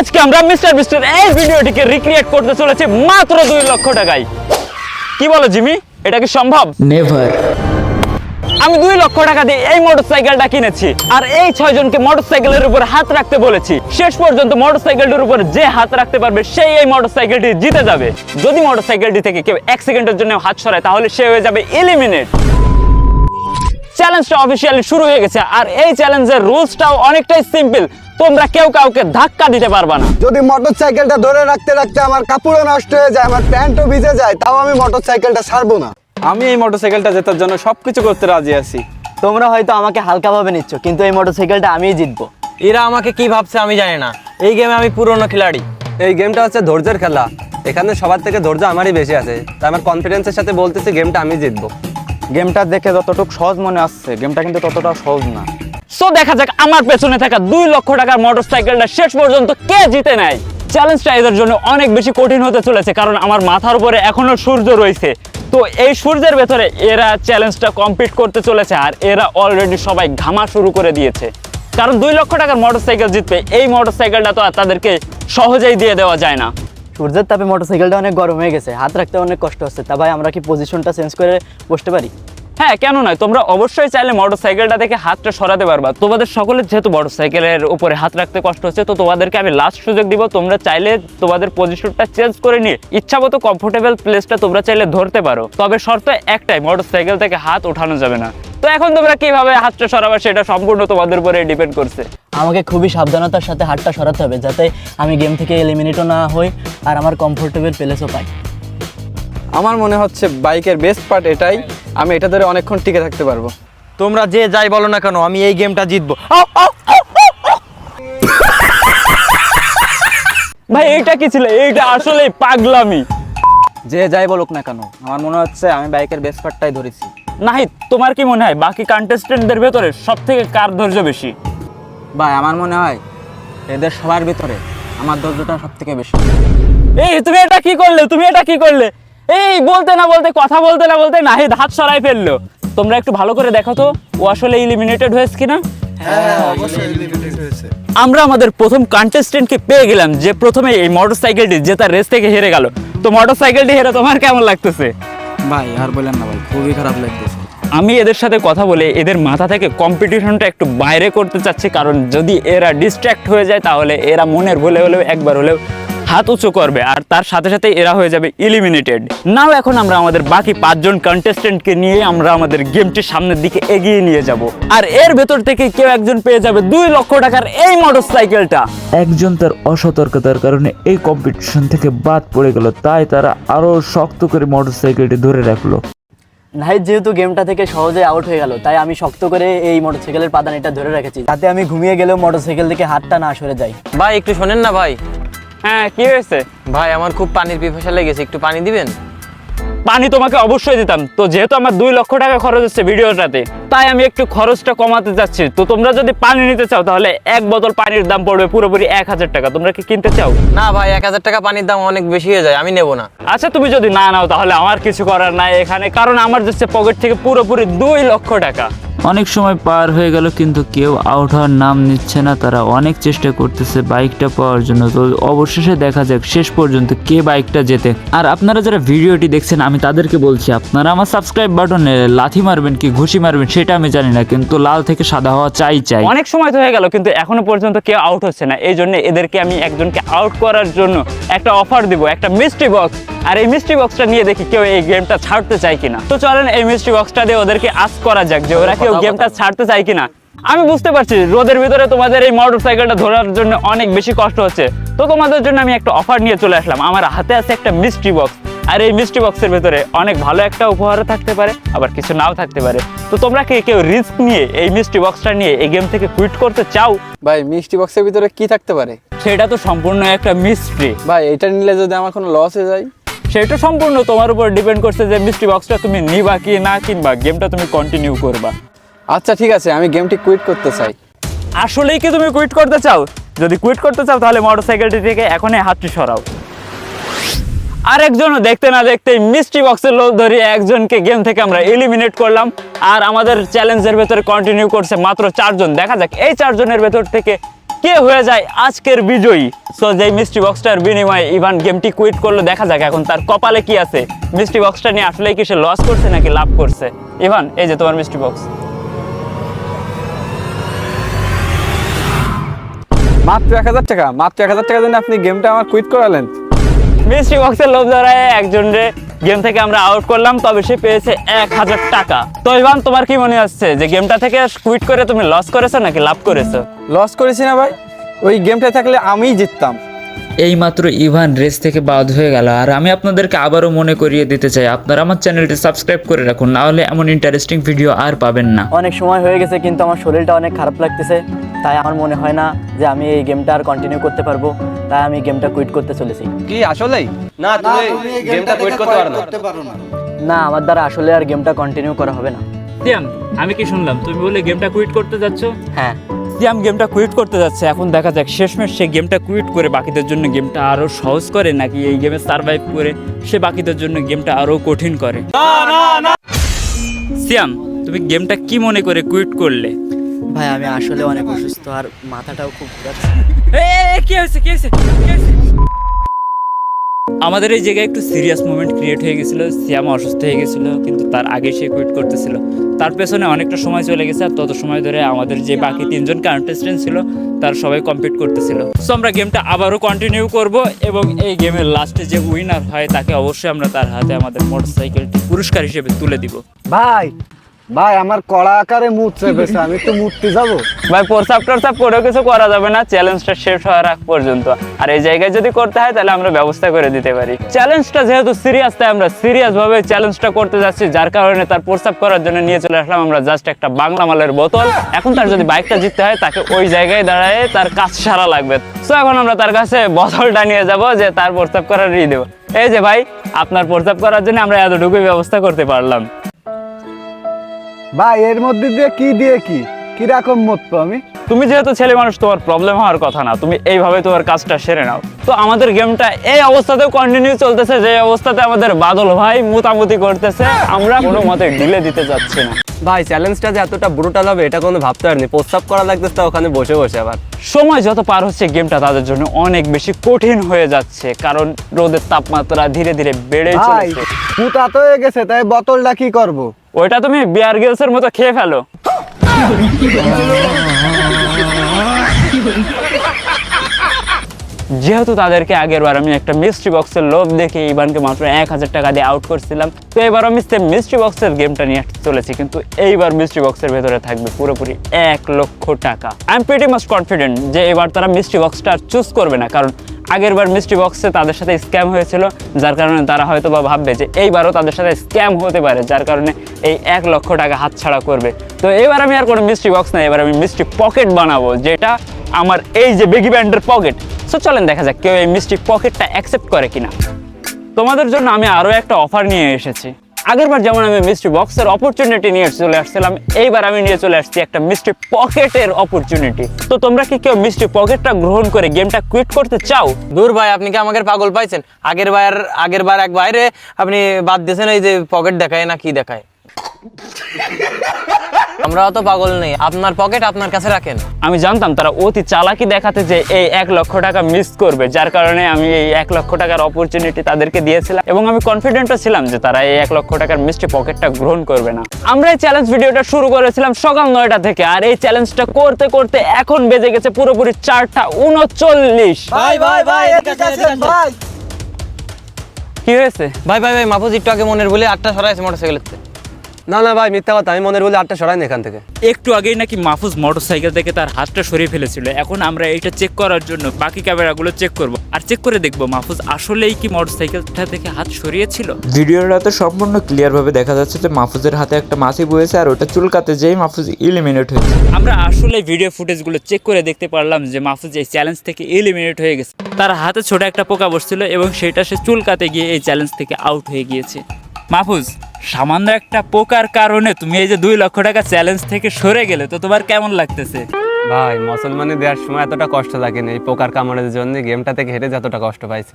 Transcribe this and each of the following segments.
আজকে আমরা মিস্টার বিস্টের এই ভিডিওটিকে রিক্রিয়েট করতে চলেছি মাত্র 2 লক্ষ টাকায়। কি বলো জিমি, এটা কি সম্ভব? নেভার। আমি 2 লক্ষ টাকা দিয়ে এই মোটরসাইকেলটা কিনেছি, আর এই 6 জনকে মোটরসাইকেলের উপর হাত রাখতে বলেছি। শেষ পর্যন্ত মোটরসাইকেলটির উপর যে হাত রাখতে পারবে সেই এই মোটরসাইকেলটি জিতে যাবে। যদি মোটরসাইকেলটি থেকে কেউ 1 সেকেন্ডের জন্য হাত সরায় তাহলে সে হয়ে যাবে এলিমিনেট। চ্যালেঞ্জটা অফিসিয়ালি শুরু হয়ে গেছে, আর এই চ্যালেঞ্জের রুলসটাও অনেকটাই সিম্পল। তোমরা কেউ কাউকে ধাক্কা দিতে পারবা না। যদি মোটরসাইকেলটা ধরে রাখতে রাখতে আমার কাপড়ও নষ্ট হয়ে যায়, আমার প্যান্টও ভিজে যায়, তাও আমি মোটরসাইকেলটা ছাড়বো না। আমি এই মোটরসাইকেলটা জেতার জন্য সবকিছু করতে রাজি আছি। তোমরা হয়তো আমাকে হালকাভাবে নিচ্ছ, কিন্তু এই মোটরসাইকেলটা আমিই জিতবো। এরা আমাকে কি ভাবছে আমি জানি না। এই গেমে আমি পুরনো খেলাড়ি। এই গেমটা হচ্ছে ধৈর্যের খেলা। এখানে সবার থেকে ধৈর্য আমারই বেশি আছে, তাই আমার কনফিডেন্সের সাথে বলতেছি গেমটা আমি জিতবো। গেমটা দেখে যতটুকু সহজ মনে আসছে, গেমটা কিন্তু ততটা সহজ না। সো দেখা যাক আমার পেছনে থাকা 2 লক্ষ টাকার মোটরসাইকেলটা শেষ পর্যন্ত কে জিতে নেয়। চ্যালেঞ্জটা এদের জন্য অনেক বেশি কঠিন হতে চলেছে, কারণ আমার মাথার উপরে এখনো সূর্য রয়েছে। তো এই সূর্যের ভেতরে এরা চ্যালেঞ্জটা কমপ্লিট করতে চলেছে, আর এরা অলরেডি সবাই ঘামা শুরু করে দিয়েছে। কারণ 2 লক্ষ টাকার মোটরসাইকেল জিতবে, এই মোটরসাইকেলটা তো আর তাদেরকে সহজেই দিয়ে দেওয়া যায় না। সূর্যের তাপে মোটরসাইকেলটা অনেক গরম হয়ে গেছে, হাত রাখতে অনেক কষ্ট হচ্ছে। তা ভাই, আমরা কি পজিশনটা চেঞ্জ করে বসতে পারি? হ্যাঁ, কেন নয়, তোমরা অবশ্যই চাইলে মোটরসাইকেলটা থেকে হাতটা সরাতে পারবা। তোমাদের সকলের যেহেতু মোটরসাইকেলের উপরে হাত রাখতে কষ্ট হচ্ছে, তো তোমাদেরকে আমি লাস্ট সুযোগ দিব। তোমরা চাইলে তোমাদের পজিশনটা চেঞ্জ করে নিয়ে ইচ্ছামতো কমফোর্টেবল প্লেসটা তোমরা চাইলে ধরতে পারো। তবে শর্ত একটাই, মোটরসাইকেল থেকে হাত ওঠানো যাবে না। তো এখন তোমরা কিভাবে হাতটা সরাবে সেটা সম্পূর্ণ তোমাদের উপরে ডিপেন্ড করছে। আমাকে খুবই সাবধানতার সাথে হাতটা সরাতে হবে, যাতে আমি গেম থেকে এলিমিনেটও না হই আর আমার কমফোর্টেবল প্লেসও পাই। আমার মনে হচ্ছে বাইকের বেস্ট পার্ট এটাই, আমি এটা ধরে অনেকক্ষণ টিকে থাকতে পারবো। তোমরা যে যাই বলো না কেন, আমি এই গেমটা জিতবো। ভাই এইটা কি ছিল? এইটা আসলে পাগলামি। যে যাই বলুক না কেন, আমার মনে হচ্ছে আমি বাইকের বেস্ট পার্টটাই ধরেছি। নাহিদ, তোমার কি মনে হয় বাকি কন্টেস্টেন্টদের ভেতরে সব থেকে কার ধৈর্য বেশি? ভাই, আমার মনে হয় এদের সবার ভিতরে আমার ধৈর্যটা সব থেকে বেশি। এই তুমি এটা কি করলে? তুমি এটা কি করলে? এই বলতে না বলতে, কথা বলতে না বলতে নাহিদ হাত সরাই ফেললো। তোমরা একটু ভালো করে দেখো তো ও আসলে এলিমিনেটেড হয়েছে কিনা। আমরা আমাদের প্রথম কন্টেস্টেন্টকে পেয়ে গেলাম, যে প্রথমে এই মোটরসাইকেলটি জেতার রেস থেকে হেরে গেল। তো মোটরসাইকেলটি হেরে তোমার কেমন লাগতেছে? ভাই আর বলেন না ভাই, খুবই খারাপ লাগতেছে। আমি এদের সাথে কথা বলে এদের মাথা থেকে কম্পিটিশনটা একটু বাইরে করতে চাচ্ছি, কারণ যদি এরা ডিস্ট্র্যাক্ট হয়ে যায় তাহলে এরা মনের ভুলে হলেও একবার হলেও হাত উঁচু করবে, আর তার সাথে সাথে এরা হয়ে যাবে এলিমিনেটেড। নাও এখন আমরা আমাদের বাকি 5 জন কন্টেস্টেন্টকে নিয়ে আমরা আমাদের গেমটি সামনের দিকে এগিয়ে নিয়ে যাব, আর এর ভেতর থেকে কেউ একজন পেয়ে যাবে 2 লক্ষ টাকার এই মোটরসাইকেলটা। একজন তার অসতর্কতার কারণে এই কম্পিটিশন থেকে বাদ পড়ে গেল, তাই তারা আরো শক্ত করে মোটরসাইকেলটি ধরে রাখলো। নাহিদ যেহেতু গেমটা থেকে সহজে আউট হয়ে গেল, তাই আমি শক্ত করে এই মোটরসাইকেলের পাদানিটা ধরে রেখেছি, যাতে আমি ঘুমিয়ে গেলেও মোটরসাইকেল থেকে হাতটা না সরে যায়। ভাই একটু শোনেন না ভাই। হ্যাঁ, কি হয়েছে? ভাই আমার খুব পানির পিপাসা লেগেছে, একটু পানি দিবেন? পানি তোমাকে অবশ্যই দিতাম, তো যেহেতু আমার 2 লক্ষ টাকা খরচ হচ্ছে ভিডিওটাতে, তাই আমি একটু খরচটা কমাতে যাচ্ছি। তো তোমরা যদি পানি নিতে চাও তাহলে 1 বোতল পানির দাম পড়বে পুরোপুরি 1000 টাকা। তোমরা কি কিনতে চাও? না ভাই, 1000 টাকা পানির দাম অনেক বেশি হয়ে যায়, আমি নেবো না। আচ্ছা, তুমি যদি না নাও তাহলে আমার কিছু করার নাই এখানে, কারণ আমার যাচ্ছে পকেট থেকে পুরোপুরি 2 লক্ষ টাকা। অনেক সময় পার হয়ে গেল কিন্তু কেউ আউট হওয়ার নাম নিচ্ছে না। তারা অনেক চেষ্টা করতেছে বাইকটা পাওয়ার জন্য। তো অবশেষে দেখা যাক শেষ পর্যন্ত কে বাইকটা জেতে। আর আপনারা যারা ভিডিওটি দেখছেন, আমি তাদেরকে বলছি, আপনারা আমার সাবস্ক্রাইব বাটনে লাথি মারবেন কি ঘুষি মারবেন সেটা আমি জানি না, কিন্তু লাল থেকে সাদা হওয়া চাই। অনেক সময় তো হয়ে গেল কিন্তু এখনো পর্যন্ত কেউ আউট হচ্ছে না। এই জন্য এদেরকে আমি একজনকে আউট করার জন্য একটা অফার দিব, একটা মিস্ট্রি বক্স। আর এই মিস্ট্রি বক্সটা নিয়ে দেখি কেউ এই গেমটা ছাড়তে চায় কিনা। তো চলেন এই মিস্ট্রি বক্সটা দিয়ে ওদেরকে আস্ক করা যাক যে ওরা কেউ গেমটা ছাড়তে চায় কিনা। আমি বুঝতে পারছি রোদের ভিতরে তোমাদের এই মোটরসাইকেলটা ধরার জন্য অনেক বেশি কষ্ট হচ্ছে, তো তোমাদের জন্য আমি একটা অফার নিয়ে চলে আসলাম। আমার হাতে আছে একটা মিস্ট্রি বক্স, আর এই মিস্ট্রি বক্সের ভেতরে অনেক ভালো একটা উপহারও থাকতে পারে, আবার কিছু নাও থাকতে পারে। তো তোমরা কি কেউ রিস্ক নিয়ে এই মিস্ট্রি বক্সটা নিয়ে এই গেম থেকে কুইট করতে চাও? ভাই মিষ্টি বক্সের ভিতরে কি থাকতে পারে? সেটা তো সম্পূর্ণ একটা মিস্ট্রি। ভাই এটা নিলে যদি আমার কোনো লস হয়ে যায়? সেটা সম্পূর্ণ তোমার উপর ডিপেন্ড করছে যে মিস্ট্রি বক্সটা তুমি নিবা কি না, কিংবা গেমটা তুমি কন্টিনিউ করবা। আচ্ছা ঠিক আছে, আমি গেমটি কুইট করতে চাই। আসলেই কি তুমি কুইট করতে চাও? যদি কুইট করতে চাও তাহলে মোটরসাইকেলটি থেকে এখনই হাতটি সরাও। আরেকজনও দেখতে না দেখতে মিস্ট্রি বক্সের লোক ধরে একজনকে গেম থেকে আমরা এলিমিনেট করলাম, আর আমাদের চ্যালেঞ্জের ভেতরে কন্টিনিউ করছে মাত্র 4 জন। দেখা যাক এই 4 জনের ভেতর থেকে কে হয়ে যায় আজকের বিজয়ী। সো যে মিস্ট্রি বক্সটার বিনিময়ে ইভান গেমটি কুইট করলো, দেখা যাক এখন তার কপালে কি আছে। মিস্ট্রি বক্সটা নিয়ে আসলে কি সে লস করছে নাকি লাভ করছে। ইভান, এই যে তোমার মিস্ট্রি বক্স। মাত্র 1000 টাকা, মাত্র 1000 টাকার জন্য আপনি গেমটা আমার কুইট করালেন। মিস্ট্রি বক্সের লোভ ধরায় একজনের গেম থেকে আমরা আউট করলাম, তবে সে পেয়েছে 1000 টাকা। তো ইভান, তোমার কি মনে হচ্ছে যে গেমটা থেকে কুইট করে তুমি লস করেছো নাকি লাভ করেছো? লস করেছি না ভাই, ওই গেমটা থাকলে আমিই জিততাম। এইমাত্র ইভান রেস থেকে বাদ হয়ে গেল। আর আমি আপনাদেরকে আবারও মনে করিয়ে দিতে চাই, আপনারা আমার চ্যানেলটি সাবস্ক্রাইব করে রাখুন, নাহলে এমন ইন্টারেস্টিং ভিডিও আর পাবেন না। অনেক সময় হয়ে গেছে কিন্তু আমার শরীরটা অনেক খারাপ লাগতেছে, তাই আমার মনে হয় না যে আমি এই গেমটা আর কন্টিনিউ করতে পারবো, তাই আমি গেমটা কুইট করতে চলেছি। কি আসলেই? না, তুমি গেমটা কুইট করতে পারো না। না, আমার দ্বারা আসলে আর গেমটা কন্টিনিউ করা হবে না। সিয়াম, আমি কি শুনলাম তুমি বলে গেমটা কুইট করতে যাচ্ছ? হ্যাঁ, সিয়াম গেমটা কুইট করতে যাচ্ছে। এখন দেখা যাক শেষমেশ সে গেমটা কুইট করে বাকিদের জন্য গেমটা আরো সহজ করে নাকি এই গেমে সার্ভাইভ করে সে বাকিদের জন্য গেমটা আরো কঠিন করে। সিয়াম, তুমি গেমটা কি মনে করে কুইট করলে? ভাই আমি আসলে অনেক অসুস্থ আর মাথাটাও খুব ঘুরাচ্ছে। কি হয়েছে, কি হয়েছে, কি হয়েছে? আমাদের এই জায়গায় একটু সিরিয়াস মোমেন্ট ক্রিয়েট হয়ে গেছিল। সিয়াম অসুস্থ হয়ে গেছিল, কিন্তু তার আগে সে কুইট করতেছিল। তার পেছনে অনেকটা সময় চলে গেছে, আর তত সময় ধরে আমাদের যে বাকি 3 জন কন্টেস্টেন্ট ছিল তার সবাই কমপ্লিট করতেছিল। সো আমরা গেমটা আবারও কন্টিনিউ করব এবং এই গেমের লাস্টে যে উইনার হয় তাকে অবশ্যই আমরা তার হাতে আমাদের মোটরসাইকেলটি পুরস্কার হিসেবে তুলে দিব। ভাই ভাই আমার কড়া আকারে মুখ চেপেছে, আমি তো মূর্তি যাবো। ভাই প্রস্তাব টরসাব করেও কিছু করা যাবে না, চ্যালেঞ্জটা শেষ হওয়ার আগ পর্যন্ত। আর এই জায়গায় যদি করতে হয় তাহলে আমরা ব্যবস্থা করে দিতে পারি। চ্যালেঞ্জটা যেহেতু সিরিয়াস, তাই আমরা সিরিয়াস ভাবে চ্যালেঞ্জটা করতে যাচ্ছি, যার কারণে তার প্রস্তাব করার জন্য নিয়ে চলে আসলাম আমরা জাস্ট একটা বাংলা মালের বোতল। এখন তার যদি বাইকটা জিততে হয় তাকে ওই জায়গায় দাঁড়ায় তার কাজ সারা লাগবে। সো এখন আমরা তার কাছে বোতলটা নিয়ে যাব যে তার প্রস্তাব করার দেবো। এই যে ভাই, আপনার প্রস্তাব করার জন্য আমরা এতটুকুই ব্যবস্থা করতে পারলাম। ভাই এর মধ্যে দিয়ে কি কিরকম মত আমি? তুমি যেহেতু ছেলে মানুষ, তোমার প্রবলেম হওয়ার কথা না, তুমি এইভাবে তোমার কাজটা সেরে নাও। তো আমাদের গেমটা এই অবস্থাতেও কন্টিনিউ চলতেছে, যে অবস্থাতে আমাদের বাদল ভাই মুতামুতি করতেছে। আমরা কোনো মতে ঢিলে দিতে যাচ্ছি না। ভাই চ্যালেঞ্জটা যে এতটা ব্রুটাল হবে এটা কোনো ভাবতে পারিনি। প্রস্তাব করা লাগতেছে ওখানে বসে বসে। আবার সময় যত পার হচ্ছে গেমটা তাদের জন্য অনেক বেশি কঠিন হয়ে যাচ্ছে, কারণ রোদের তাপমাত্রা ধীরে ধীরে বেড়েই ভাই চলেছে। পুতা হয়ে গেছে, তাই বোতলটা কি করব? ওইটা তুমি বিয়ার গিলসের মতো খেয়ে ফেলো। যেহেতু তাদেরকে আগের বার আমি একটা মিস্ট্রি বক্সের লোভ দেখে ইভানকে মাত্র 1000 টাকা দিয়ে আউট করছিলাম, তো এবার আমি মিস্ট্রি বক্সের গেমটা নিয়ে চলেছি। কিন্তু এইবার মিস্ট্রি বক্সের ভেতরে থাকবে পুরোপুরি 1 লক্ষ টাকা। I am pretty much confident যে এবার তারা মিস্ট্রি বক্সটা চুজ করবে না, কারণ আগের বার মিস্ট্রি বক্সে তাদের সাথে স্ক্যাম হয়েছিল, যার কারণে তারা হয়তো বা ভাববে যে এইবারও তাদের সাথে স্ক্যাম হতে পারে, যার কারণে এই 1 লক্ষ টাকা হাতছাড়া করবে। তো এবার আমি আর কোনো মিস্ট্রি বক্স নাই, এবার আমি মিস্ট্রি পকেট বানাবো, যেটা আমার এই যে বেগি ব্যান্ডের পকেট। সো চলেন দেখা যাক কেউ এই মিস্ট্রি পকেটটা অ্যাকসেপ্ট করে কিনা। তোমাদের জন্য আমি আরও একটা অফার নিয়ে এসেছি। আগেরবার যেমন আমি মিস্ট্রি বক্সের অপরচুনিটি নিয়ে চলে আসছিলাম, এইবার আমি নিয়ে চলে আসছি একটা মিস্ট্রি পকেটের অপরচুনিটি। তো তোমরা কি কেউ মিস্ট্রি পকেটটা গ্রহণ করে গেমটা কুইট করতে চাও? দূর ভাই, আপনি কি আমাকে পাগল পাইছেন? আগের বার এক বাইরে আপনি বাদ দিয়েছেন এই যে পকেট দেখায় না কি দেখায়। আমরা অত পাগল নেই, আপনার পকেট আপনার কাছে রাখেন। আমি জানতাম তারা অতি চালাকি দেখাতে যে এই 1 লক্ষ টাকা মিস করবে, যার কারণে আমি এই 1 লক্ষ টাকার অপরচুনিটি তাদেরকে দিয়েছিলাম, এবং আমি কনফিডেন্টও ছিলাম যে তারা এই 1 লক্ষ টাকার মিস্ট্রি পকেটটা গ্রহণ করবে না। আমরা এই চ্যালেঞ্জ ভিডিওটা শুরু করেছিলাম সকাল 9টা থেকে, আর এই চ্যালেঞ্জটা করতে করতে এখন বেজে গেছে পুরোপুরি 4:39। ভাই ভাই ভাই এদিকে আসেন ভাই। কি হয়েছে? ভাই মাহফুজ একটু আগে মনের বলে 8টা সরাইছে মোটরসাইকেলেতে। না না ভাই, মিথ্যা কথা। আমি মনের বলে 8টা সরাইনি এখান থেকে। একটু আগেই নাকি মাহফুজ মোটরসাইকেল থেকে তার হাতটা সরিয়ে ফেলেছিল। এখন আমরা এটা চেক করার জন্য বাকি ক্যামেরাগুলো চেক করব, আর চেক করে দেখবো মাহফুজ আসলেই কি মোটরসাইকেলটা থেকে হাত সরিয়েছিল। ভিডিওটাতে সম্পূর্ণ ক্লিয়ারভাবে দেখা যাচ্ছে যে মাহফুজের হাতে একটা মাছি বয়েছে, আর ওটা চুলকাতে যেই মাহফুজ এলিমিনেট হয়েছে। আমরা আসলে ভিডিও ফুটেজগুলো চেক করে দেখতে পারলাম যে মাহফুজ এই চ্যালেঞ্জ থেকে এলিমিনেট হয়ে গেছে। তার হাতে ছোট একটা পোকা বসছিল এবং সেটা সে চুলকাতে গিয়ে এই চ্যালেঞ্জ থেকে আউট হয়ে গিয়েছে। মাহফুজ, সামান্য একটা পোকার কারণে তুমি এই যে 2 লক্ষ টাকা চ্যালেঞ্জ থেকে সরে গেলে, তো তোমার কেমন লাগতেছে? ভাই মুসলমানে দেওয়ার সময় এতটা কষ্ট লাগেনি, এই পোকার কামড়ের জন্য গেমটা থেকে হেরে যতটা কষ্ট পাইছি।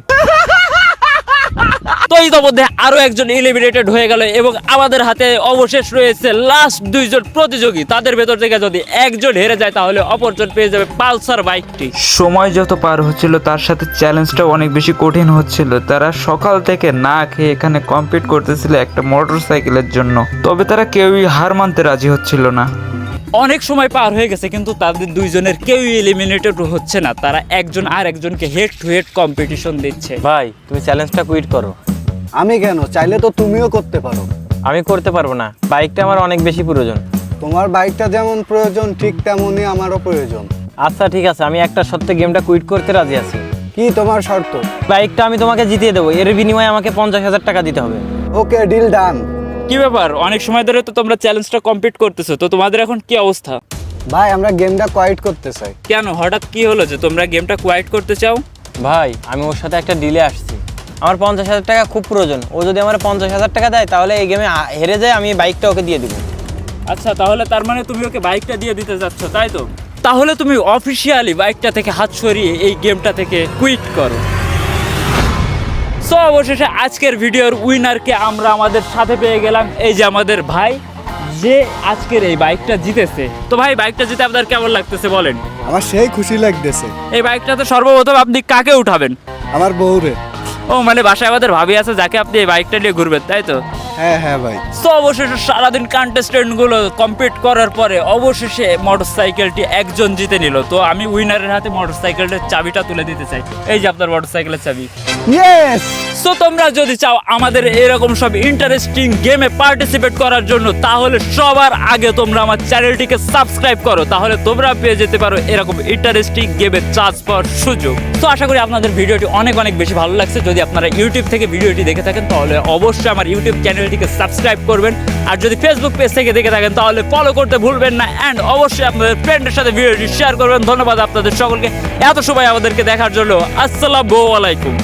তো ইতিমধ্যে আরো একজন এলিমিনেটেড হয়ে গেল এবং আমাদের হাতে অবশেষ রয়েছে লাস্ট দুইজন প্রতিযোগী। তাদের ভেতর থেকে যদি একজন হেরে যায় তাহলে অপরজন পেয়ে যাবে পালসার বাইকটি। সময় যত পার হচ্ছিল তার সাথে চ্যালেঞ্জটা অনেক বেশি কঠিন হচ্ছিল। তারা সকাল থেকে না খেয়ে এখানে কম্পিট করতেছিল একটা মোটর সাইকেলের জন্য, তবে তারা কেউই হার মানতে রাজি হচ্ছিল না। অনেক সময় পার হয়ে গেছে কিন্তু তাদের দুইজনের কেউই এলিমিনেটেড হচ্ছে না। তারা একজন আর একজনকে হেড টু হেড কম্পিটিশন দিচ্ছে। ভাই তুমি চ্যালেঞ্জটা কুইট করো। আমি কেন? চাইলে তো তুমিও করতে পারো। আমি করতে পারবো না, বাইকটা আমার অনেক বেশি প্রয়োজন। তোমার বাইকটা যেমন প্রয়োজন ঠিক তেমনই আমারও প্রয়োজন। আচ্ছা ঠিক আছে, আমি একটা সত্যি গেমটা কুইট করতে রাজি আছি। কি তোমার শর্ত? বাইকটা আমি তোমাকে জিতিয়ে দেবো, এর বিনিময়ে আমাকে 50,000 টাকা দিতে হবে। ওকে, ডিল ডান। কি ব্যাপার, অনেক সময় ধরে তো তোমরা চ্যালেঞ্জটা কমপ্লিট করতেছো, তো তোমাদের এখন কি অবস্থা? ভাই আমরা গেমটা কোয়াইট করতে চাই। কেন, হঠাৎ কি হলো যে তোমরা গেমটা কোয়াইট করতে চাও? ভাই আমি ওর সাথে একটা ডিলে আসছি, আমার 50,000 টাকা খুব প্রয়োজন। ও যদি আমার 50,000 টাকা দেয় তাহলে এই গেমে হেরে যায়, আমি এই বাইকটা ওকে দিয়ে দিব। আচ্ছা, তাহলে তার মানে তুমি ওকে বাইকটা দিয়ে দিতে যাচ্ছ, তাই তো? তাহলে তুমি অফিসিয়ালি বাইকটা থেকে হাত সরিয়ে এই গেমটা থেকে কুইট করো। সো অবশেষে আজকের ভিডিওর উইনারকে আমরা আমাদের সাথে পেয়ে গেলাম, এই যে আমাদের ভাই, যে আজকের এই বাইকটা জিতেছে। তো ভাই, বাইকটা জিতে আপনার কেমন লাগতেছে বলেন? আমার সেই খুশি লাগতেছে। এই বাইকটাতে সর্বপ্রথম আপনি কাকে উঠাবেন? আমার বউরে। ও মানে বাসায় আমাদের ভাবি আছে যাকে আপনি এই বাইকটা নিয়ে ঘুরবেন, তাই তো? হ্যাঁ হ্যাঁ ভাই। তো অবশেষে সারাদিন কন্টেস্টেন্ট গুলো কমপ্লিট করার পরে অবশেষে মোটরসাইকেলটি একজন জিতে নিল। তো আমি উইনারের হাতে মোটরসাইকেলের চাবিটা তুলে দিতে চাই। এই যে আপনার মোটরসাইকেলের চাবি। ইয়েস। সো তোমরা যদি চাও আমাদের এরকম সব ইন্টারেস্টিং গেমে পার্টিসিপেট করার জন্য, তাহলে সবার আগে তোমরা আমার চ্যানেলটিকে সাবস্ক্রাইব করো, তাহলে তোমরা পেয়ে যেতে পারো এরকম ইন্টারেস্টিং গেমে চান্স পাওয়ার সুযোগ। তো আশা করি আপনাদের ভিডিওটি অনেক অনেক বেশি ভালো লাগছে। যদি আপনারা ইউটিউব থেকে ভিডিওটি দেখে থাকেন তাহলে অবশ্যই আমার ইউটিউব চ্যানেলটিকে সাবস্ক্রাইব করবেন, আর যদি ফেসবুক পেজ থেকে দেখে থাকেন তাহলে ফলো করতে ভুলবেন না, অ্যান্ড অবশ্যই আপনাদের ফ্রেন্ডের সাথে ভিডিওটি শেয়ার করবেন। ধন্যবাদ আপনাদের সকলকে এত সময় আমাদেরকে দেখার জন্য। আসসালামু আলাইকুম।